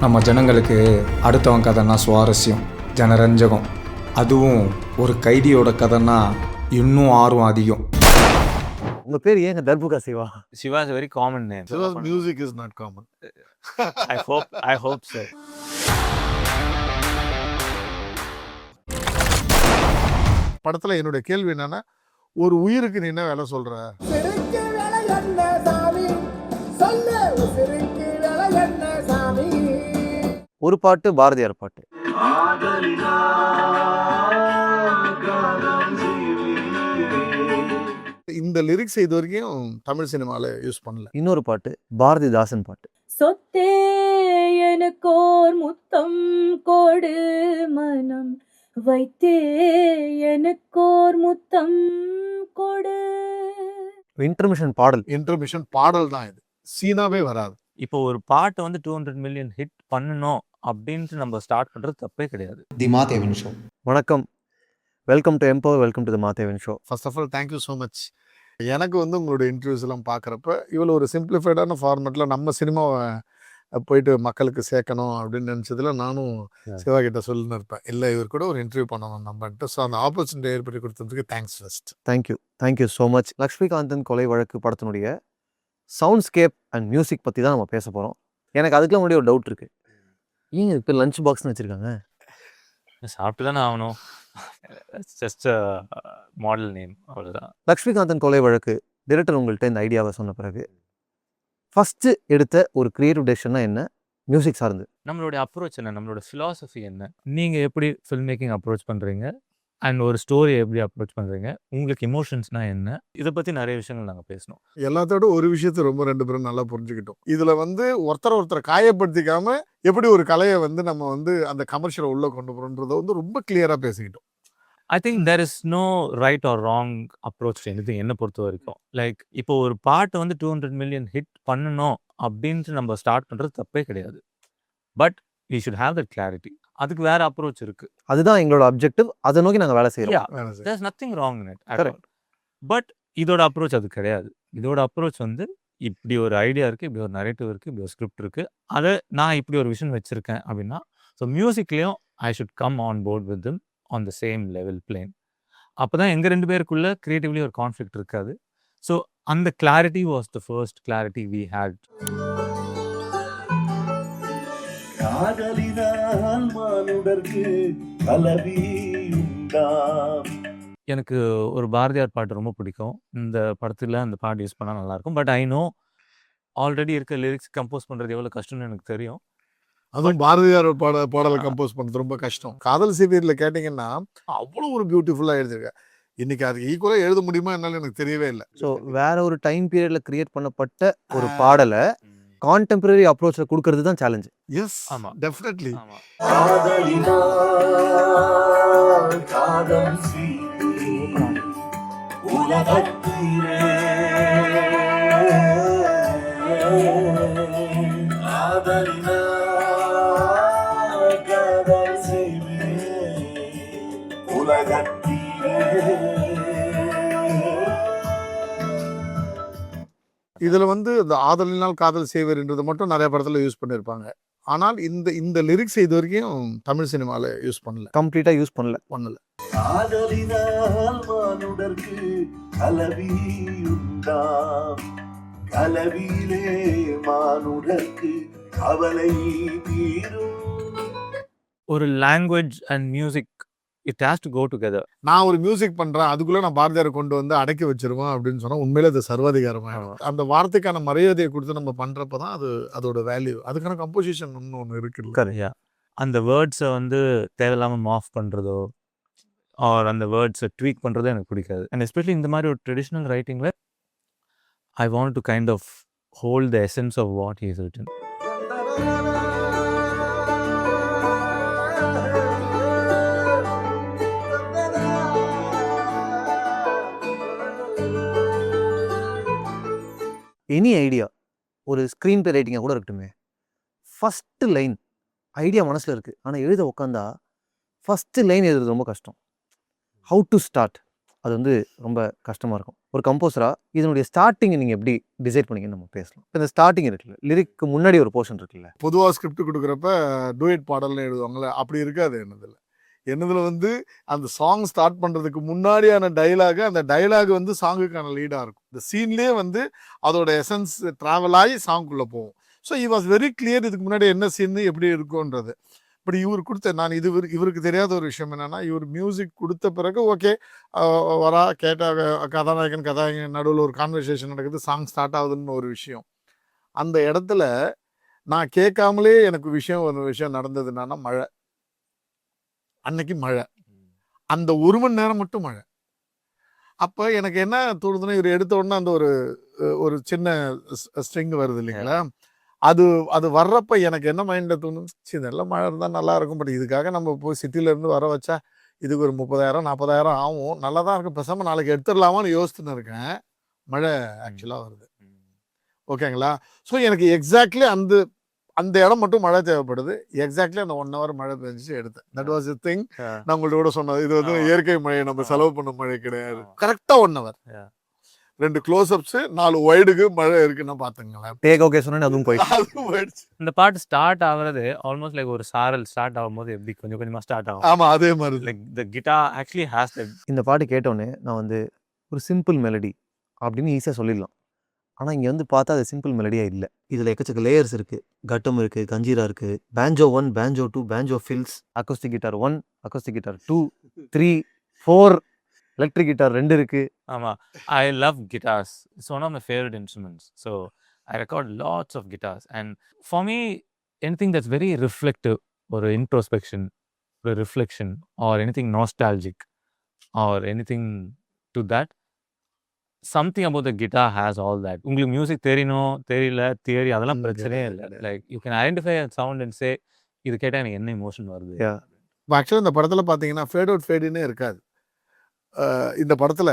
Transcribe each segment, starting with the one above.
நம்ம ஜனங்களுக்கு அடுத்தவன் கதைன்னா சுவாரஸ்யம், ஜனரஞ்சகம். அதுவும் ஒரு கைதியோட கதைன்னா இன்னும் ஆர்வம் அதிகம். உங்க பேர் ஏங்க Darbuka Siva? Shiva is a very common name. Shiva's music is not common. I hope so. படத்துல என்னுடைய கேள்வி என்னன்னா, ஒரு உயிருக்கு நீ என்ன வேலை சொல்ற? ஒரு பாட்டு பாரதியார் பாட்டு. இந்த லிரிக்ஸ் இது வரைக்கும் தமிழ் சினிமால யூஸ் பண்ணல. இன்னொரு பாட்டு பாரதிதாசன் பாட்டு. சொத்தே எனக்கோர் முத்தம் கோடு, மனம் வைத்தே எனக்கோர் முத்தம் கொடு. இன்டர்மிஷன் பாடல். இன்டர்மிஷன் பாடல் தான் இது, சீனாவே வராது. இப்போ ஒரு பாட்டை வந்து 200 மில்லியன் ஹிட் பண்ணணும் அப்படின்ட்டு நம்ம ஸ்டார்ட் பண்றது தப்பே கிடையாது. The Mahadevan show. வணக்கம், welcome to empower, welcome to the Mahadevan show. First of all thank you so much. எனக்கு வந்து உங்களோட இன்டர்வியூஸ் எல்லாம் பார்க்குறப்ப இவ்வளோ ஒரு சிம்பிளிஃபைடான ஃபார்மேட்டில் நம்ம சினிமாவை போயிட்டு மக்களுக்கு சேர்க்கணும் அப்படின்னு நினச்சதுல நானும் சிவா கிட்ட சொல்லின்னு இருப்பேன், இல்லை இவர் கூட ஒரு இன்டர்வியூ பண்ணணும் நம்மன்ட்டு. ஸோ அந்த ஆப்பர்ச்சுனிட்டி ஏற்படுத்தி கொடுத்ததுக்கு thanks first. Thank you so much. Lakshmikanthan கொலை வழக்கு படத்தினுடைய சவுண்ட்ஸ்கேப் அண்ட் மியூசிக் பற்றி தான் நம்ம பேச போகிறோம். எனக்கு அதுக்கெல்லாம் முன்னாடி ஒரு டவுட் இருக்குது. ஏங்க இப்போ லஞ்ச் பாக்ஸ்னு வச்சுருக்காங்க? சாப்பிட்டு தானே ஆகணும். ஜஸ்ட் மாடல் நேம், அவ்வளோதான். லக்ஷ்மிகாந்தன் கொலை வழக்கு டைரக்டர் உங்கள்கிட்ட இந்த ஐடியாவை சொன்ன பிறகு ஃபஸ்ட்டு எடுத்த ஒரு கிரியேட்டிவ் டெசிஷன்னா என்ன? மியூசிக் சார்ந்து நம்மளுடைய அப்ரோச் என்ன, நம்மளோட ஃபிலாசபி என்ன, நீங்கள் எப்படி ஃபில்ம் மேக்கிங் அப்ரோச் பண்ணுறீங்க அண்ட் ஒரு ஸ்டோரி எப்படி அப்ரோச் பண்ணுறீங்க, உங்களுக்கு இமோஷன்ஸ்னால் என்ன, இதை பற்றி நிறைய விஷயங்கள் நாங்கள் பேசணும். எல்லாத்தோட ஒரு விஷயத்தை ரொம்ப ரெண்டு பேரும் நல்லா புரிஞ்சுக்கிட்டோம். இதில் வந்து ஒருத்தரை காயப்படுத்திக்காம எப்படி ஒரு கலையை வந்து நம்ம வந்து அந்த கமர்ஷியலை உள்ளே கொண்டு போகிறோன்றதை வந்து ரொம்ப கிளியராக பேசிக்கிட்டோம். I think there is no right or wrong approach anything என்னை பொறுத்த வரைக்கும். லைக் இப்போ ஒரு பாட்டை வந்து 200 மில்லியன் ஹிட் பண்ணணும் அப்படின்ட்டு நம்ம ஸ்டார்ட் பண்ணுறது தப்பே கிடையாது. But we should have that clarity. அதுக்கு வேற அப்ரோச் இருக்கு. அதுதான் எங்களோட அப்ஜெக்டிவ். அதை நோக்கி நாங்கள் வேலை செய்கிறோம். There is nothing wrong in it. But இதோட அப்ரோச் அது கிடையாது. இதோட அப்ரோச் வந்து இப்படி ஒரு ஐடியா இருக்குது, இப்படி ஒரு நரேட்டிவ் இருக்குது, இப்படி ஒரு ஸ்கிரிப்ட் இருக்குது, அதை நான் இப்படி ஒரு விஷன் வச்சுருக்கேன் அப்படின்னா, ஸோ மியூசிக்லேயும் I should come on board with them on the same level plane. அப்போ தான் எங்கள் ரெண்டு பேருக்குள்ளே க்ரியேட்டிவ்லி ஒரு கான்ஃப்ளிக்ட் இருக்காது. ஸோ அந்த clarity was the first clarity we had. எனக்கு ஒரு பாரதியார் பாட்டு ரொம்ப பிடிக்கும். இந்த படத்தில் அந்த பாட்டு யூஸ் பண்ணால் நல்லாயிருக்கும். பட் ஐ நோ ஆல்ரெடி இருக்க லிரிக்ஸ் கம்போஸ் பண்ணுறது எவ்வளோ கஷ்டம்னு எனக்கு தெரியும். அதுவும் பாரதியார் பாடலை கம்போஸ் பண்ணுறது ரொம்ப கஷ்டம். காதல் சீரியலில் கேட்டிங்கன்னா அவ்வளோ ஒரு பியூட்டிஃபுல்லாக எழுதியிருக்கேன். இன்னைக்கு அது ஈக்குவலாக எழுத முடியுமா என்னாலும் எனக்கு தெரியவே இல்லை. ஸோ வேற ஒரு டைம் பீரியடில் கிரியேட் பண்ணப்பட்ட ஒரு பாடலை கான்டெம்பரரி அப்ரோச்சில் கொடுக்கறது தான் சேலஞ்ச். எஸ், ஆமாம், டெஃபினெட்லி. இதில் வந்து இந்த ஆதலினால் காதல் செய்வர்ன்றது மட்டும் நிறைய படத்தில் யூஸ் பண்ணியிருப்பாங்க. ஆனால் இந்த லிரிக்ஸ் இது வரைக்கும் தமிழ் சினிமாவில் யூஸ் பண்ணல, கம்ப்ளீட்டாக யூஸ் பண்ணல. ஒரு language and music it has to go together. நான் ஒரு மியூசிக் பண்ணுறேன், அதுக்குள்ளே நான் பாரதியாரை கொண்டு வந்து அடக்கி வச்சிருவேன் அப்படின்னு சொன்னால் உண்மையிலே அது சர்வாதிகாரமாக. அந்த வார்த்தைக்கான மரியாதையை கொடுத்து நம்ம பண்ணுறப்ப தான் அதோட வேல்யூ. அதுக்கான கம்போசிஷன் ஒன்று இருக்குல்ல. கரெக்டா. அந்த வேர்ட்ஸை வந்து தேவையில்லாமல் மாஃப் பண்ணுறதோ ஆர் அந்த வேர்ட்ஸை ட்வீக் பண்ணுறதோ எனக்கு பிடிக்காது. அண்ட் எஸ்பெஷலி இந்த மாதிரி ஒரு ட்ரெடிஷ்னல் ரைட்டிங்கில் I want to kind of hold the essence of what he is written. Any idea, ஒரு ஸ்க்ரீன் பிளே ரைட்டிங்காக கூட இருக்கட்டுமே, ஃபஸ்ட்டு லைன் ஐடியா மனசில் இருக்குது, ஆனால் எழுத உட்காந்தா ஃபஸ்ட்டு லைன் எழுதுறது ரொம்ப கஷ்டம். ஹவு டு ஸ்டார்ட், அது வந்து ரொம்ப கஷ்டமாக இருக்கும். ஒரு கம்போஸராக இதனுடைய ஸ்டார்டிங்கை நீங்கள் எப்படி டிசைட் பண்ணீங்கன்னு நம்ம பேசலாம். இப்போ இந்த ஸ்டார்டிங் இருக்குல்ல, லிரிக்கு முன்னாடி ஒரு போர்ஷன் இருக்குல்ல, பொதுவாக ஸ்கிரிப்ட் கொடுக்குறப்ப டூயட் பாடல்னு எழுதுவாங்கள்ல, அப்படி இருக்காது என்னதில். என்னதில் வந்து அந்த சாங் ஸ்டார்ட் பண்ணுறதுக்கு முன்னாடியான டைலாகு, அந்த டைலாக் வந்து சாங்குக்கான லீடாக இருக்கும். இந்த சீன்லேயே வந்து அதோட எசன்ஸ் ட்ராவல் ஆகி சாங்குக்குள்ளே போகும். So he was very clear இதுக்கு முன்னாடி என்ன சீன் எப்படி இருக்குன்றது. பட் இவர் கொடுத்த நான் இவருக்கு தெரியாத ஒரு விஷயம் என்னன்னா, இவர் மியூசிக் கொடுத்த பிறகு ஓகே வரா கேட்ட கதாநாயகன் நடுவில் ஒரு கான்வர்சேஷன் நடக்குது, சாங் ஸ்டார்ட் ஆகுதுன்னு ஒரு விஷயம். அந்த இடத்துல நான் கேட்காமலே எனக்கு ஒரு விஷயம் நடந்தது என்னன்னா, மழை. அன்னைக்கு மழை, அந்த 1 மணி நேரம் மட்டும் மழை. அப்போ எனக்கு என்ன தோணுதுன்னா, இவர் எடுத்த உடனே அந்த ஒரு சின்ன ஸ்ட்ரிங் வருது இல்லைங்களா, அது வர்றப்ப எனக்கு என்ன மைண்டில் தோணும், இதெல்லாம் மழை இருந்தால் நல்லா இருக்கும், பட் இதுக்காக நம்ம போய் சிட்டிலேருந்து வர வச்சா இதுக்கு ஒரு 30,000 40,000 ஆகும், நல்லா தான் இருக்கும், பேசாமல் நாளைக்கு எடுத்துடலாமான்னு யோசிச்சுன்னு இருக்கேன். மழை ஆக்சுவலாக வருது. ஓகேங்களா? ஸோ எனக்கு எக்ஸாக்ட்லி அந்த இடம் மட்டும் மழை தேவைப்படுது. எக்ஸாக்ட்லி அந்த 1 hour மழை பெஞ்சிச்சு எடுத்தேன். That was the thing. நான் உங்கள்ட்ட கூட சொன்னது, இது வந்து இயற்கை மழை, நம்ம செலவு பண்ண மழை கிடையாது. கரெக்டாக 1 hour, 2 க்ளோஸ்அப்ஸ், 4 வைடுக்கு மழை இருக்குன்னா பார்த்துங்களேன். டேக் ஓகே சொன்னேன், அதுவும் போயிடுச்சு. இந்த பாட்டு ஸ்டார்ட் ஆகுறது ஆல்மோஸ்ட் லைக் ஒரு சாரல் ஸ்டார்ட் ஆகும்போது எப்படி கொஞ்சம் கொஞ்சமாக ஸ்டார்ட் ஆகும். ஆமாம், அதே மாதிரி like the guitar actually has that. இந்த பாட்டு கேட்டோன்னே நான் வந்து ஒரு சிம்பிள் மெலடி அப்படின்னு ஈஸியாக சொல்லிடலாம். ஆனால் இங்கே வந்து பார்த்தா அது சிம்பிள் மெலடியாக இல்லை. இதில் எக்கச்சக்க லேயர்ஸ் இருக்குது. கட்டம் இருக்குது, கஞ்சீரா இருக்குது, banjo 1, banjo 2, banjo fills, acoustic guitar 1, acoustic guitar 2, 3, 4, electric guitar 2 இருக்குது. ஆமாம், I love guitars. It's one of my favorite instruments. So I record lots of guitars. And for me, anything that's very reflective or introspection, or reflection, or anything nostalgic, or anything to that, something about the guitar has all that. உங்களுக்கு music தெரியணும் தெரியல theory அதெல்லாம் பிரச்சனையே இல்லை. Like you can identify a sound and say இது கேட்டால் எனக்கு என்ன எமோஷன் வருது. ஆக்சுவலாக இந்த படத்தில் பார்த்தீங்கன்னா ஃபேட் அவுட் ஃபேடுன்னே இருக்காது. இந்த படத்தில்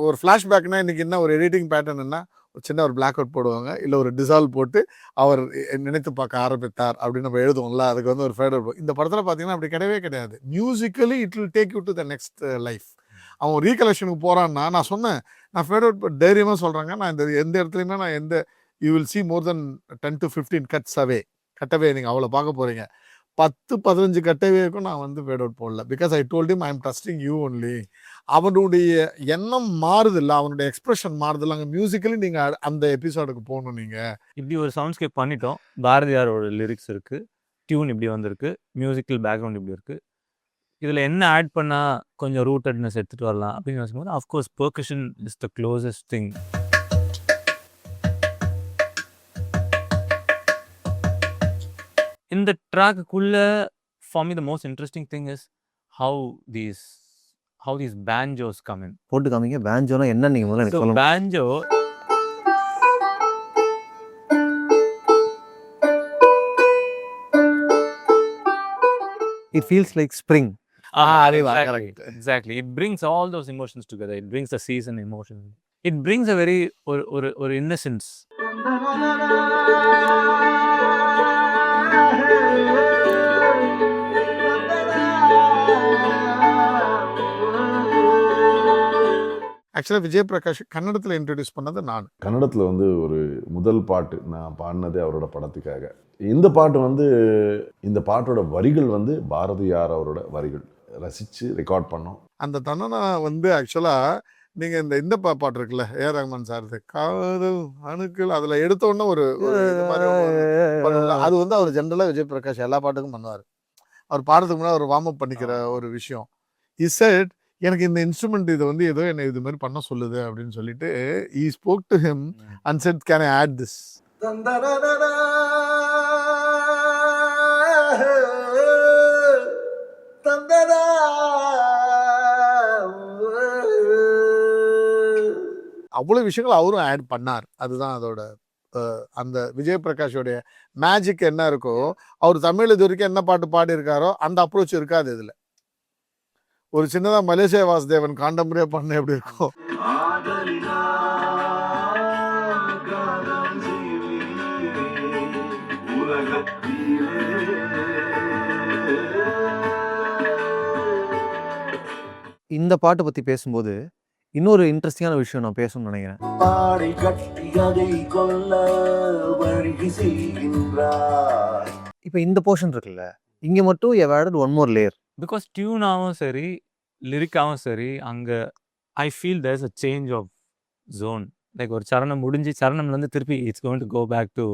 ஒரு ஃப்ளாஷ்பேக்னா இன்றைக்கி என்ன ஒரு எடிட்டிங் பேட்டர்ன்னா, ஒரு சின்ன ஒரு பிளாக் அவுட் போடுவாங்க, இல்லை ஒரு டிசால்வ் போட்டு அவர் நினைத்து பார்க்க ஆரம்பித்தார் அப்படின்னு நம்ம எழுதுவோம்ல, அதுக்கு வந்து ஒரு ஃபேட் அவுட். இந்த படத்தில் பார்த்தீங்கன்னா அப்படி கிடையவே கிடையாது. Musically it will take you to the next life. அவன் ரீகலெக்ஷனுக்கு போகிறான்னா, நான் சொன்னேன், நான் ஃபேட் அவுட் தைரியமாக சொல்கிறாங்க, நான் எந்த இடத்துலையுமே நான் you will see more then 10 to 15 கட்டவே நீங்கள் அவ்வளோ பார்க்க போகிறீங்க. 10-15 கட்டவேக்கும் நான் வந்து ஃபேட் அவுட் போடல. Because I told him I am trusting you only. அவனுடைய எண்ணம் மாறுதில்ல, அவனுடைய எக்ஸ்பிரஷன் மாறுதில்ல. அங்கே மியூசிக்கலி நீங்கள் அந்த எபிசோடுக்கு போகணும். நீங்கள் இப்படி ஒரு சவுண்ட்ஸ்கேப் பண்ணிட்டோம். பாரதியாரோட லிரிக்ஸ் இருக்குது, டியூன் இப்படி வந்திருக்கு, மியூசிக்கல் பேக்ரவுண்ட் இப்படி இருக்குது. இதில் என்ன ஆட் பண்ணால் கொஞ்சம் ரூட்டட்னஸ் எடுத்துகிட்டு வரலாம் அப்படின்னு யோசிக்கும்போது of course percussion is the closest thing. இந்த ட்ராக்குக்குள்ள for me the most interesting thing is how these banjos come in. போட்டு காமிங்க, பேஞ்சோனா என்ன நீங்கள் முதல்ல எனக்கு சொல்லணும். Banjo it feels like spring. Exactly. It brings all those emotions together. It brings the season emotion. It brings a very or innocence. ஆக்சுவலாக விஜய் பிரகாஷ் கன்னடத்தில் introduce பண்ணது நான். கன்னடத்தில் வந்து ஒரு முதல் பாட்டு நான் பாடினதே அவரோட படத்துக்காக. இந்த பாட்டு வந்து இந்த பாட்டோட வரிகள் வந்து பாரதியார் அவரோட வரிகள் ரசித்து ரெக்கார்ட் பண்ணோம். அந்த தன்னனா வந்து ஆக்சுவலாக நீங்கள் இந்த பாட்டு இருக்குல்ல, ஏ ரஹ்மான் சார் காதல் அணுக்கள், அதில் எடுத்தோடனே ஒரு இது மாதிரி அது வந்து அவர் ஜென்ரலாக விஜய் பிரகாஷ் எல்லா பாட்டுக்கும் பண்ணுவார். அவர் பாடுறதுக்கு முன்னாடி அவர் வார்ம் அப் பண்ணிக்கிற ஒரு விஷயம். இஸ் செட் எனக்கு இந்த இன்ஸ்ட்ருமெண்ட் இது வந்து ஏதோ என்ன இது மாதிரி பண்ண சொல்லுது அப்படின்னு சொல்லிட்டு he spoke to him and said can I add this. அவ்வளோ விஷயங்கள் அவரும் ஆட் பண்ணார். அதுதான் அதோட அந்த விஜய் பிரகாஷோடைய மேஜிக் என்ன இருக்கோ, அவர் தமிழ் இது வரைக்கும் என்ன பாட்டு பாடியிருக்காரோ அந்த அப்ரோச் இருக்காது இதில். ஒரு சின்னதாக மலேசியா வாசுதேவன் காண்டம்பரியா பண்ண எப்படி இருக்கும். இந்த பாட்டை பற்றி பேசும்போது இன்னொரு இன்ட்ரெஸ்டிங்கான விஷயம் நான் பேசணும்னு நினைக்கிறேன். பாடை கட்டி அதை கொல்ல வழி செய்கின்றார். இப்போ இந்த போர்ஷன் இருக்குல்ல, இங்க மட்டும் you have added one more layer. Because டியூனாகவும் சரி லிரிக்காகவும் சரி அங்கே I feel there's a change of zone. Like ஒரு சரணம் முடிஞ்சு சரணம்லேருந்து திருப்பி it's going to go back to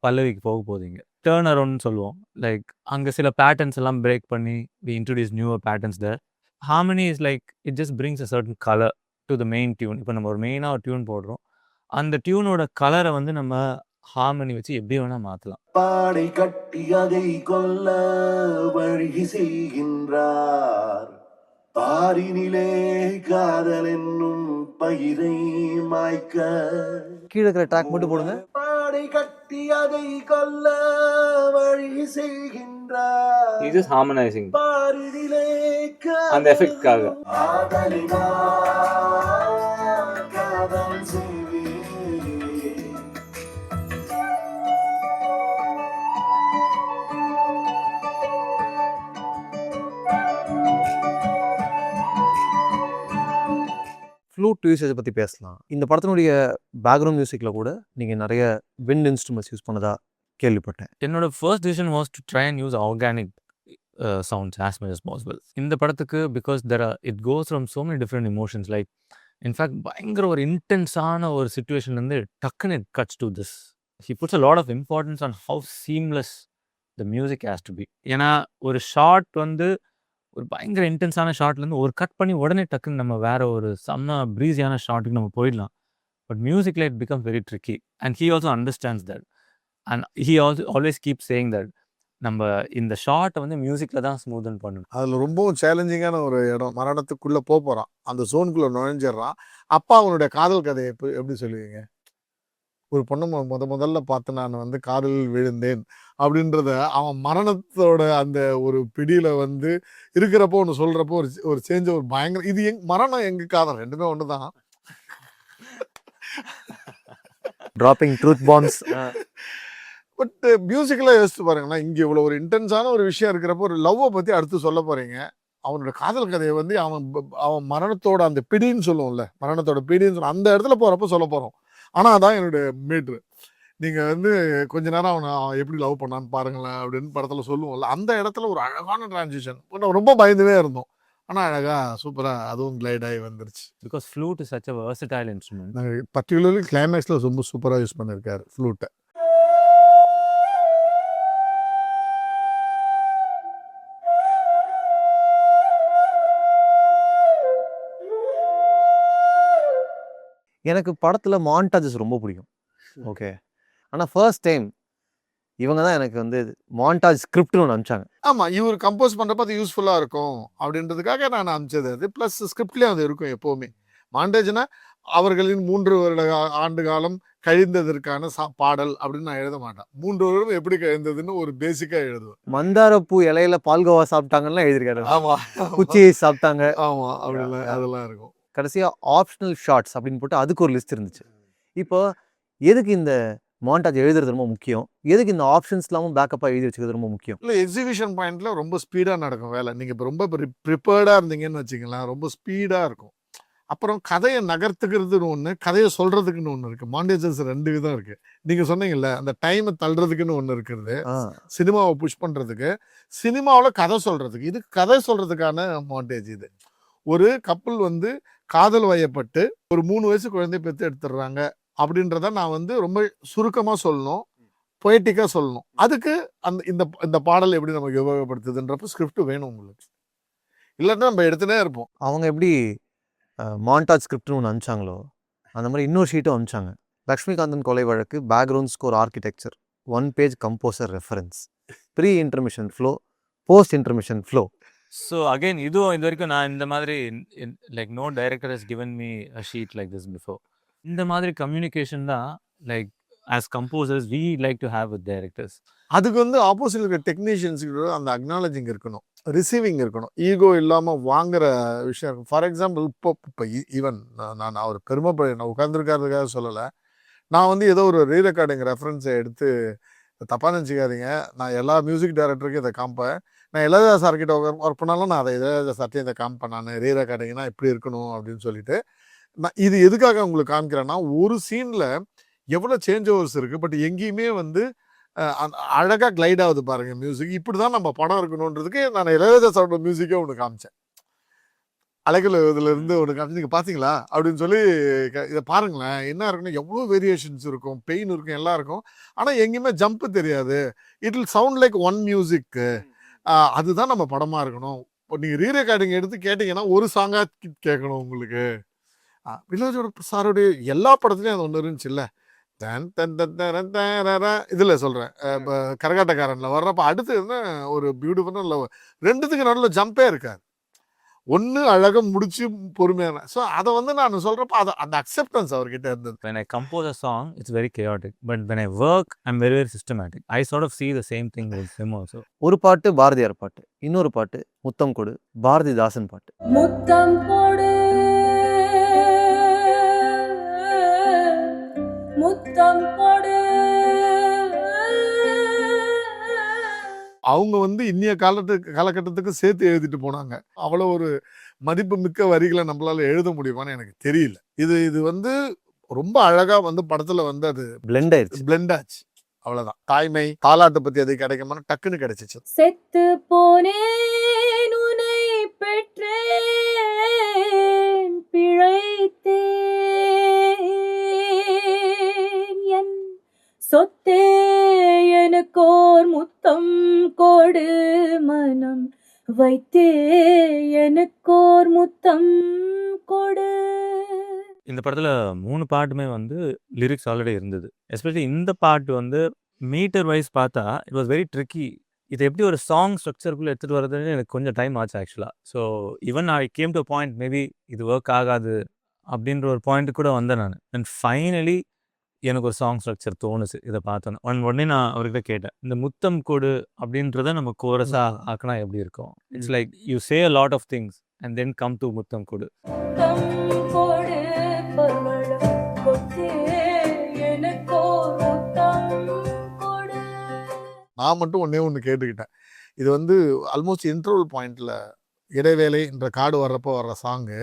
பல்லவிக்கு போக போகுதுங்க. டேர்ன் அரவுண்ட்னு சொல்லுவோம். லைக் அங்கே சில பேட்டர்ன்ஸ் எல்லாம் பிரேக் பண்ணி we introduce newer patterns there. Harmony is like it just brings a certain colour to the main tune. இப்போ நம்ம ஒரு மெயினாக ஒரு டியூன் போடுறோம், அந்த டியூனோட கலரை வந்து நம்ம ஹார்மனி வச்சு எப்படி வேணால் மாற்றலாம். பாடை கட்டி அதை கொல்ல வழி செய்கின்றார். பாரினிலே காதல் என்னும் பயிரை மாய்க்க. கீழே இருக்கிற ட்ராக் மட்டும் போடுங்க. பாடை கட்டி அதை கொல்ல வழி செய்கின்றார். He's just harmonizing. பாரினிலே அந்த எஃபெக்ட்காக. காதல் செய்வேன். ஃப்ளூட் யூசேஜை பற்றி பேசலாம். இந்த படத்தினுடைய பேக்ரவுண்ட் மியூசிக்கில் கூட நீங்கள் நிறைய விண்ட் இன்ஸ்ட்ருமெண்ட்ஸ் யூஸ் பண்ணதா கேள்விப்பட்டேன். என்னோட first decision was to try and use organic sounds as much as possible இந்த படத்துக்கு. Because it goes from so many different emotions. Like in fact பயங்கர ஒரு இன்டென்ஸான ஒரு சுச்சுவேஷன்லேருந்து டக்குன்னு it cuts to this. He puts a lot of importance on how seamless the music has to be. ஏன்னா ஒரு ஷார்ட் வந்து ஒரு பயங்கர இன்டென்ஸான ஷார்ட்லேருந்து ஒரு கட் பண்ணி உடனே டக்குன்னு நம்ம வேற ஒரு செம்ம ப்ரீஸியான ஷார்ட்டுக்கு நம்ம போயிடலாம். பட் மியூசிக்கில் it become very tricky and he also understands that. And he also always keep saying that நம்ம இந்த ஷார்ட்டை வந்து மியூசிக்கில் தான் ஸ்மூதன் பண்ணணும். அதில் ரொம்பவும் சேலஞ்சிங்கான ஒரு இடம். மரணத்துக்குள்ளே போகிறான், அந்த சோனுக்குள்ளே நுழைஞ்சிடுறான். அப்பா அவனுடைய காதல் கதையை எப்படி சொல்லுவீங்க? ஒரு பொண்ணை முதல்ல பார்த்து நான் வந்து காதலில் விழுந்தேன் அப்படின்றத அவன் மரணத்தோட அந்த ஒரு பிடியில் வந்து இருக்கிறப்போ ஒன்று சொல்கிறப்போ ஒரு சேஞ்ச ஒரு பயங்கர இது மரணம் எங்க காதல் ரெண்டுமே ஒன்று தான். Dropping truth bombs. பட் மியூசிக்கெலாம் யோசிச்சு பாருங்களேன், இங்கே இவ்வளோ ஒரு இன்டென்ஸான ஒரு விஷயம் இருக்கிறப்போ ஒரு லவ்வை பற்றி அடுத்து சொல்ல போகிறீங்க. அவனோட காதல் கதையை வந்து அவன் மரணத்தோட அந்த பிடின்னு சொல்லுவோம்ல, மரணத்தோட பிடின்னு சொல்லுவோம், அந்த இடத்துல போகிறப்போ சொல்ல போகிறோம். ஆனால் அதான் என்னுடைய மீட்ரு. நீங்கள் வந்து கொஞ்ச நேரம் அவனை எப்படி லவ் பண்ணான்னு பாருங்களேன் அப்படின்னு படத்தில் சொல்லுவோம்ல, அந்த இடத்துல ஒரு அழகான டிரான்சிஷன். ரொம்ப பயந்துவே இருந்தோம், ஆனால் அழகாக சூப்பராக அதுவும் கிளைட் ஆகி வந்துருச்சு. Because flute is such a versatile instrument. நாங்கள் பர்டிகுலர்லி கிளைமேக்ஸில் ரொம்ப சூப்பராக யூஸ் பண்ணியிருக்காரு ஃப்ளூட்டை. எனக்கு படத்தில் மான்டாஜஸ் ரொம்ப பிடிக்கும். ஓகே, ஆனால் ஃபர்ஸ்ட் டைம் இவங்க தான் எனக்கு வந்து மான்டாஜ் ஸ்கிரிப்ட்னு ஒன்று அனுப்பிச்சாங்க. ஆமாம், இவர் கம்போஸ் பண்ணுறப்ப அது யூஸ்ஃபுல்லாக இருக்கும் அப்படின்றதுக்காக நான் அனுப்பிச்சது அது. ப்ளஸ் ஸ்கிரிப்ட்லேயும் அது இருக்கும் எப்போவுமே. மாண்டேஜ்னா அவர்களின் 3 வருட ஆண்டு காலம் கழிந்ததற்கான பாடல் அப்படின்னு நான் எழுத மாட்டேன். 3 வருடம் எப்படி கழிந்ததுன்னு ஒரு பேசிக்காக எழுதுவேன். மந்தாரப்பூ இலையில பால்கோவா சாப்பிட்டாங்கலாம் எழுதியிருக்காரு. ஆமாம், குச்சியை சாப்பிட்டாங்க. ஆமாம், அப்படிலாம் அதெல்லாம் இருக்கும். கடைசியாக ஆப்ஷனல் ஷார்ட்ஸ் அப்படின்னு போட்டு அதுக்கு ஒரு லிஸ்ட் இருந்துச்சு. இப்போ எதுக்கு இந்த மான்டாஜ் எழுதுறது ரொம்ப முக்கியம், எதுக்கு இந்த ஆப்ஷன்ஸ் இல்லாமல் பேக்கப்பாக எழுதி வச்சுக்கிறது ரொம்ப முக்கியம்? இல்லை, எக்ஸிபிஷன் பாயிண்ட்டில் ரொம்ப ஸ்பீடாக நடக்கும் வேலை. நீங்கள் இப்போ ரொம்ப ப்ரிப்பேர்டாக இருந்தீங்கன்னு வச்சுக்கலாம், ரொம்ப ஸ்பீடாக இருக்கும். அப்புறம் கதையை நகர்த்துக்கிறதுன்னு ஒன்று, கதையை சொல்கிறதுக்குன்னு ஒன்று இருக்குது. மாண்டேஜஸ் 2 விதம் இருக்குது. நீங்கள் சொன்னீங்கல்ல, அந்த டைமை தள்ளுறதுக்குன்னு ஒன்று இருக்கிறது, சினிமாவை புஷ் பண்ணுறதுக்கு, சினிமாவில் கதை சொல்கிறதுக்கு. இது கதை சொல்கிறதுக்கான மாண்டேஜ். இது ஒரு கப்பல் வந்து காதல் வயப்பட்டு ஒரு 3 வயசு குழந்தைய பெற்று எடுத்துடுறாங்க அப்படின்றத நான் வந்து ரொம்ப சுருக்கமாக சொல்லணும், பொயட்டிக்காக சொல்லணும். அதுக்கு இந்த பாடல் எப்படி நமக்கு உபயோகப்படுத்துதுன்றப்ப ஸ்கிரிப்ட் வேணும் உங்களுக்கு, இல்லைன்னா நம்ம எடுத்துனே இருப்போம். அவங்க எப்படி மான்டாஜ் ஸ்கிரிப்ட்னு ஒன்று அனுப்பிச்சாங்களோ அந்த மாதிரி இன்னொரு ஷீட்டும் அனுப்பிச்சாங்க. லக்ஷ்மிகாந்தன் கொலை வழக்கு, background score architecture, 1 page composer reference, pre intermission flow, post intermission flow. So again இதுவும் இது வரைக்கும் நான் இந்த மாதிரி like no director has given me a sheet like this before. இந்த மாதிரி கம்யூனிகேஷன் தான் like as composers we like to have with directors. அதுக்கு வந்து ஆப்போசிட் இருக்கிற டெக்னீஷியன்ஸுக்கு அந்த அக்னாலஜிங் இருக்கணும், ரிசீவிங் இருக்கணும், ஈகோ இல்லாமல் வாங்குற விஷயம் இருக்கும். ஃபார் எக்ஸாம்பிள் இப்போ ஈவன் நான் அவர் பெருமைப்பட நான் உட்காந்துருக்காருக்காக சொல்லலை, நான் வந்து ஏதோ ஒரு ரீரெக்கார்டிங் ரெஃபரன்ஸை எடுத்து தப்பாக நினச்சிக்காதீங்க, நான் எல்லா மியூசிக் டைரக்டருக்கும் இதை காம்பேன். நான் இளையராஜா சார்கிட்ட ஒர்க் பண்ணாலும் நான் அதை இளையராஜா சார்ட்டையும் இதை காமிப்பேன். நான் ரீ ரெக்கார்டிங்னா இப்படி இருக்கணும் அப்படின்னு சொல்லிட்டு நான் இது எதுக்காக உங்களுக்கு காமிக்கிறேன்னா, ஒரு சீனில் எவ்வளோ சேஞ்ச் ஓவர்ஸ் இருக்குது. பட் எங்கேயுமே வந்து அழகாக கிளைட் ஆகுது பாருங்கள் மியூசிக். இப்படி தான் நம்ம படம் இருக்கணுன்றதுக்கு நான் இளையராஜா சாரோட மியூசிக்கே ஒன்று காமிச்சேன். அலைகள் இதிலிருந்து ஒன்று காமிச்சு நீங்கள் பார்த்தீங்களா அப்படின்னு சொல்லி இதை பாருங்களேன். என்ன இருக்குன்னா எவ்வளோ வேரியேஷன்ஸ் இருக்கும், பெயின் இருக்கும், எல்லாம் இருக்கும். ஆனால் எங்கேயுமே ஜம்ப்பு தெரியாது. It will sound like one music. அதுதான் நம்ம படமாக இருக்கணும். இப்போ நீங்கள் ரீ ரெக்கார்டிங் எடுத்து கேட்டிங்கன்னா ஒரு சாங்காக கேட்கணும் உங்களுக்கு. இளையராஜா சாருடைய எல்லா படத்துலையும் அது ஒன்று இருந்துச்சு இல்லை, இதில் சொல்கிறேன் கரகாட்டக்காரனில் வர்றப்ப அடுத்து என்ன ஒரு பியூட்டிஃபுல்லாக லவ், ரெண்டுத்துக்கு நடுவில் ஜம்பே இருக்காது. ஒன்று அழகாக முடிச்சு பொறுமையான. ஸோ அதை வந்து நான் சொல்கிறப்ப அதை அந்த அக்செப்டன்ஸ் அவர்கிட்ட இருந்தது. When I compose a song, it's very chaotic. But when I work, I'm very, very systematic. I sort of see the same thing with him also. ஒரு பாட்டு பாரதியார் பாட்டு, இன்னொரு பாட்டு முத்தம் கொடு பாரதிதாசன் பாட்டு. முத்தம் கொடு முத்தம் கொடு. அவங்க வந்து இன்னைய காலகட்டத்துக்கு சேர்த்து எழுதிட்டு போனாங்க. அவ்வளோ ஒரு மதிப்பு மிக்க வரிகளை நம்மளால எழுத முடியுமான்னு எனக்கு தெரியல. இது வந்து ரொம்ப அழகா வந்து படத்துல வந்து அது பிளெண்ட் ஆயிடுச்சு. பிளெண்ட் ஆச்சு. அவ்வளவுதான். தாய்மை தாலாட்டை பத்தி அது கிடைக்குமான்னு டக்குன்னு கிடைச்சிச்சு. செத்து போனேன் உனை பெற்றேன் பிழைத்தேன் என் சொத்தே எனக்கோர் முத்தம் கொடு மனம் வைத்தே எனக்கோர் முத்தம் கொடு. இந்த படத்துல 3 பாட்டுமே வந்து லிரிக்ஸ் ஆல்ரெடி இருந்தது. எஸ்பெஷலி இந்த பாட்டு வந்து மீட்டர் வைஸ் பார்த்தா இட் வாஸ் வெரி ட்ரிக்கி. இது எப்படி ஒரு சாங் ஸ்ட்ரக்சருக்குள்ளே எடுத்துகிட்டு வரதுன்னு எனக்கு கொஞ்சம் டைம் ஆச்சு ஆக்சுவலாக. So even I came to point maybe இது ஒர்க் ஆகாது அப்படின்ற ஒரு பாயிண்ட்டு கூட வந்தேன் நான். அண்ட் ஃபைனலி எனக்கு ஒரு சாங் ஸ்ட்ரக்சர் தோணுச்சு இதை பார்த்தோன்னே. உடனே நான் அவர்கிட்ட கேட்டேன், இந்த முத்தம் கொடு அப்படின்றத நம்ம கோரஸாக ஆக்கினா எப்படி இருக்கும்? It's like you say a lot of things and then come to முத்தம் கொடு. முத்தம் கொடு பவளம் கொத்தே எனக்கோர் முத்தம் கொடு. நான் மட்டும் ஒன்று கேட்டுக்கிட்டேன். இது வந்து ஆல்மோஸ்ட் இன்டர்வல் பாயிண்டில் இடைவேளை என்ற கார்டு வர்றப்போ வர்ற சாங்கு.